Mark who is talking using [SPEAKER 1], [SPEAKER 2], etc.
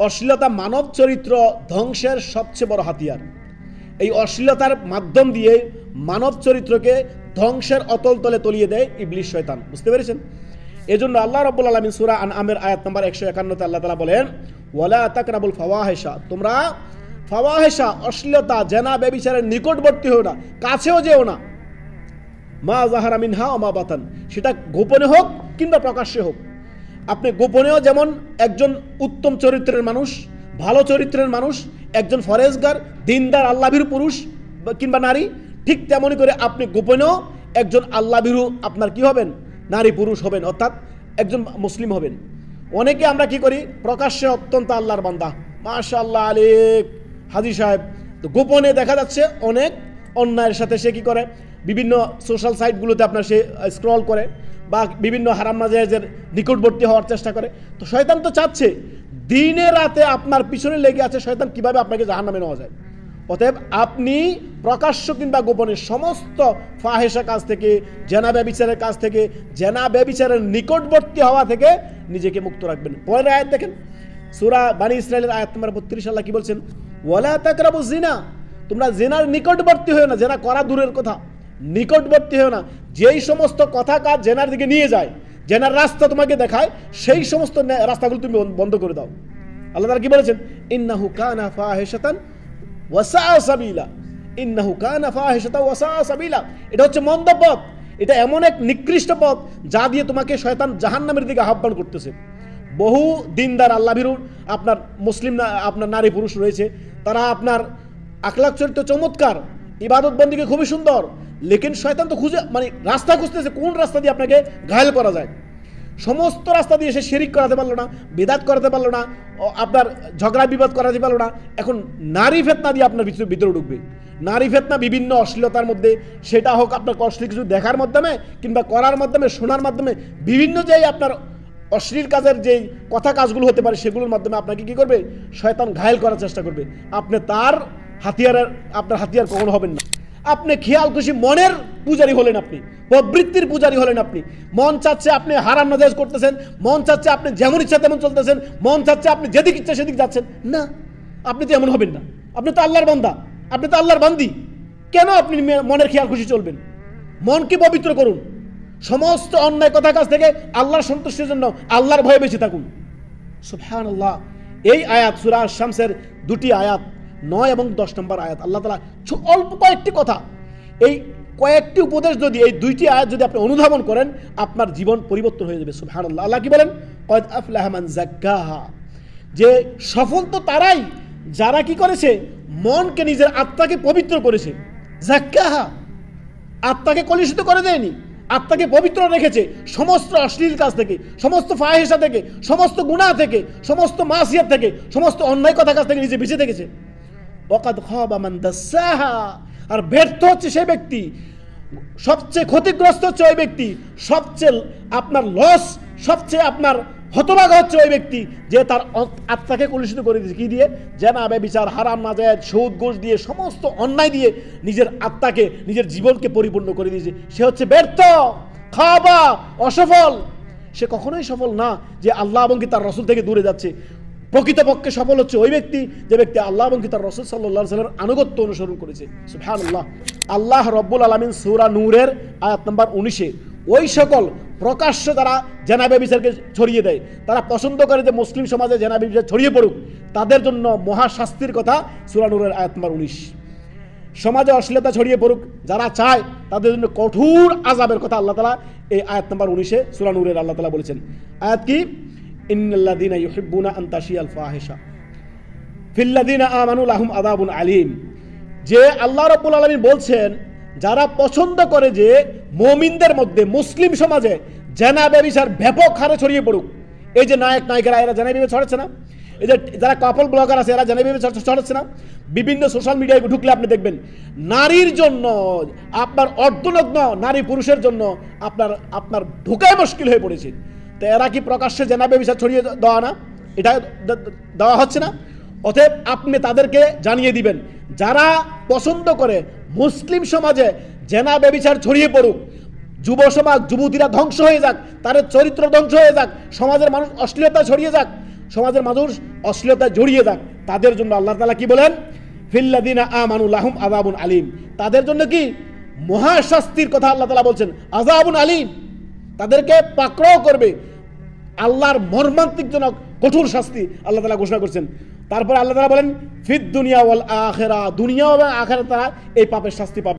[SPEAKER 1] অশ্লীলতা মানব চরিত্র ধ্বংসের সবচেয়ে বড় হাতিয়ার। এই অশ্লীলতার মাধ্যম দিয়ে মানব চরিত্রকে ধ্বংসের অতল তলে তলিয়ে দেয় ইবলিস শয়তান। বুঝতে পেরেছেন? এজন্য আল্লাহ রাব্বুল আলামিন সূরা আনআমের আয়াত নম্বর 151 তে আল্লাহ তাআলা বলেন, ওয়ালা তাকরাবুল ফাওয়াহিশা, তোমরা ফাওয়াহিশা অশ্লীলতা জেনা ব্যভিচারের নিকটবর্তী হও না, কাছেও যেও না। মা যাহারা মিনহা ওয়া মা বাতান, সেটা গোপনে হোক কিংবা প্রকাশ্যে হোক। আপনি গোপনেও যেমন একজন উত্তম চরিত্রের মানুষ, ভালো চরিত্রের মানুষ, একজন ফরেজগার, দিনদার, আল্লাহভীরু পুরুষ কিংবা নারী, ঠিক তেমনই করে আপনি গোপনেও একজন আল্লাহভীরু আপনার কি হবেন? নারী পুরুষ হবেন, অর্থাৎ একজন মুসলিম হবেন। অনেকে আমরা কি করি? প্রকাশ্যে অত্যন্ত আল্লাহর বান্দা, মাশাআল্লাহ আলেক হাজী সাহেব, তো গোপনে দেখা যাচ্ছে অনেক অন্যায়ের সাথে সে কি করে? বিভিন্ন সোশ্যাল সাইটগুলোতে আপনার সে স্ক্রল করে বা বিভিন্ন হারাম নাজায়েজের নিকটবর্তী হওয়ার চেষ্টা করে। তো শয়তান তো চাচ্ছে দিনে রাতে আপনার পিছনে লেগে আছে শয়তান কিভাবে আপনাকে জাহান্নামে নেওয়া যায়। অতএব আপনি প্রকাশ্য কিংবা গোপনে সমস্ত ফাহেশা কাজ থেকে, জেনা ব্যভিচারের কাজ থেকে, জেনা ব্যভিচারের নিকটবর্তী হওয়া থেকে নিজেকে মুক্ত রাখবেন। পরের আয়াত দেখেন, সূরা বানী ইসরাঈলের আয়াত নম্বর 32, আল্লাহ কি বলছেন? ওয়ালা তাকরাবুজ জিনা, তোমরা জেনার নিকটবর্তী হও না। জেনা করা দূরের কথা, নিকটবর্তী হও না। যেই সমস্ত কথা কাজ জেনার দিকে নিয়ে যায়, জেনার রাস্তা তোমাকে দেখায়, সেই সমস্ত রাস্তাগুলো তুমি বন্ধ করে দাও। আল্লাহ তাআলা কি বলেছেন? ইন্নাহু কানা ফাহিশাতান ওয়া সাআ সাবিলা, ইন্নাহু কানা ফাহিশাতান ওয়া সাআ সাবিলা। এটা হচ্ছে মন্দ পথ, এটা এমন এক নিকৃষ্ট পথ যা দিয়ে তোমাকে শয়তান জাহান্নামের দিকে আহ্বান করতেছে। বহু দিনদার আল্লাহভীরু আপনার মুসলিম আপনার নারী পুরুষ রয়েছে, তারা আপনার আখলাক চরিত্র চমৎকার, ইবাদত বন্দেগী খুবই সুন্দর, লেকিন শয়তান তো খুঁজে রাস্তা খুঁজতেছে কোন রাস্তা দিয়ে আপনাকে ঘায়েল করা যায়। সমস্ত রাস্তা দিয়ে সে শিরিক করাতে পারলো না, বিদআত করাতে পারলো না, আপনার ঝগড়া বিবাদ করাতে পারলো না। এখন নারী ফিতনা দিয়ে আপনার ভিতরে ঢুকবে। নারী ফিতনা বিভিন্ন অশ্লীলতার মধ্যে, সেটা হোক আপনার অশ্লীল কিছু দেখার মাধ্যমে কিংবা করার মাধ্যমে, শোনার মাধ্যমে, বিভিন্ন যে আপনার অশ্লীল কাজের যে কথা কাজগুলো হতে পারে সেগুলোর মাধ্যমে আপনাকে কি করবে? শয়তান ঘায়েল করার চেষ্টা করবে। আপনি তার আপনার হাতিয়ার কখনো হবেন না। আপনি খেয়াল খুশি মনের পূজারী হলেন, আপনি প্রবৃত্তির পূজারী হলেন। আপনি মন চাচ্ছে আপনি হারাম নাজায়েজ করতেছেন, মন চাচ্ছে আপনি যেমন ইচ্ছা তেমন চলতেছেন, মন চাচ্ছে আপনি যেদিক ইচ্ছা সেদিক যাচ্ছেন। না, আপনি তো এমন হবেন না। আপনি তো আল্লাহর বান্দা, আপনি তো আল্লাহর বান্দি। কেন আপনি মনের খেয়াল খুশি চলবেন? মনকে পবিত্র করুন, সমস্ত অন্যায় কথা কাজ থেকে আল্লাহর সন্তুষ্টির জন্য আল্লাহর ভয়ে বেঁচে থাকুন। সুবহানাল্লাহ। এই আয়াত সূরা আশ-শামসের দুটি আয়াত, 9 এবং 10 নম্বর আয়াত, আল্লাহ তাআলা অল্প কয়েকটি কথা, এই কয়েকটি উপদেশ যদি, এই দুইটি আয়াত যদি আপনি অনুধাবন করেন, আপনার জীবন পরিবর্তন হয়ে যাবে। সুবহানাল্লাহ। আল্লাহ কি বলেন? কদ আফলাহা মান যাক্কাহা, যে সফল তো তারাই যারা কি করেছে? মনকে, নিজের আত্মাকে পবিত্র করেছে। যাক্কাহা, আত্মাকে কলুষিত করে দেয়নি, আত্মাকে পবিত্র রেখেছে সমস্ত অশ্লীল কাজ থেকে, সমস্ত ফাহিশা থেকে, সমস্ত গুনাহ থেকে, সমস্ত মাসিয়াত থেকে, সমস্ত অন্যায় কথা কাজ থেকে নিজে বেঁচে থেকেছে। ওয়াকাদ খাবা মান দাসাহা, আর ব্যর্থ হচ্ছে সেই ব্যক্তি, সবচেয়ে ক্ষতিগ্রস্ত হচ্ছে ওই ব্যক্তি, সবচেয়ে আপনার লস, সবচেয়ে আপনার হতভাগা হচ্ছে ওই ব্যক্তি যে তার আত্মাকে কলুষিত করে দিয়েছে। কি দিয়ে? জেনা ব্যভিচার, হারাম নাজায়েজ, সুদ ঘুষ দিয়ে, সমস্ত অন্যায় দিয়ে নিজের আত্মাকে, নিজের জীবনকে পরিপূর্ণ করে দিয়েছে। সে হচ্ছে ব্যর্থ, খাবা, অসফল। সে কখনোই সফল না যে আল্লাহ এবং কি তার রাসূল থেকে দূরে যাচ্ছে। প্রকৃতপক্ষে সফল হচ্ছে ওই ব্যক্তি যে ব্যক্তি আল্লাহ এবং কি তার রাসূল সাল্লাল্লাহু আলাইহি ওয়াসাল্লামের আনুগত্য অনুসরণ করেছে। সুবহানাল্লাহ। আল্লাহ রাব্বুল আলামিন সূরা নূরের আয়াত নম্বর 19-এ ওই সকল প্রকাশ্য যারা জেনা ব্যভিচারকে ছড়িয়ে দেয়, তারা পছন্দ করে যে মুসলিম সমাজে জেনা ব্যভিচার ছড়িয়ে পড়ুক, তাদের জন্য মহাশাস্তির কথা সূরা নূরের আয়াত নম্বর 19। সমাজে অশ্লীলতা ছড়িয়ে পড়ুক যারা চায়, তাদের জন্য কঠোর আযাবের কথা আল্লাহ তাআলা এই আয়াত নম্বর 19-এ সূরা নূরের আল্লাহ তাআলা বলেছেন। আয়াত কি? ইন্নাল্লাযীনা ইউহিব্বুনা আন তাশিয়াল ফাহিশা ফিল্লাযীনা আমানু লাহুম আযাবুন আলীম। যে আল্লাহ রাব্বুল আলামিন বলছেন, যারা পছন্দ করে যে মুমিনদের মধ্যে, মুসলিম সমাজে জেনা ব্যভিচার ব্যাপক হারে ছড়িয়ে পড়ুক। এই যে নায়ক নায়িকারা এরা জেনা ব্যভিচার ছড়াচ্ছে না, এই যে যারা কাপল ব্লগার আছে এরা জেনা ব্যভিচার ছড়াচ্ছে না। বিভিন্ন সোশ্যাল মিডিয়ায় ঢুকলে আপনি দেখবেন নারীর জন্য, আপনার অর্ধনগ্ন নারী পুরুষের জন্য আপনার ঢুকায় মুশকিল হয়ে পড়েছে। তো এরা কি প্রকাশ্যে জেনা ব্যভিচার ছড়িয়ে দেওয়া না? এটা দেওয়া হচ্ছে না? অতএব আপনি তাদেরকে জানিয়ে দিবেন, যারা পছন্দ করে মুসলিম সমাজে জেনা ব্যভিচার ছড়িয়ে পড়ুক, যুব সমাজ, যুবতীরা ধ্বংস হয়ে যাক, তাদের চরিত্র ধ্বংস হয়ে যাক, সমাজের মানুষ অশ্লীলতা ছড়িয়ে যাক, সমাজের মানুষ অশ্লীলতায় জড়িয়ে যাক, তাদের জন্য আল্লাহ তাআলা কি বলেন, ফিল্লাযিনা আমানু লাহুম আযাবুন আলীম, তাদের জন্য কি মহাশাস্তির কথা আল্লাহ তাআলা বলছেন, আযাবুন আলীম, তাদেরকে পাকড়াও করবে, আল্লাহর মর্মান্তিক জনক কঠোর শাস্তি আল্লাহ তাআলা ঘোষণা করছেন। তারপর আল্লাহ তাআলা বলেন ফিদ দুনিয়া ওয়াল আখিরা, দুনিয়া এবং আখিরাতে তারা এই পাপের শাস্তি পাবে।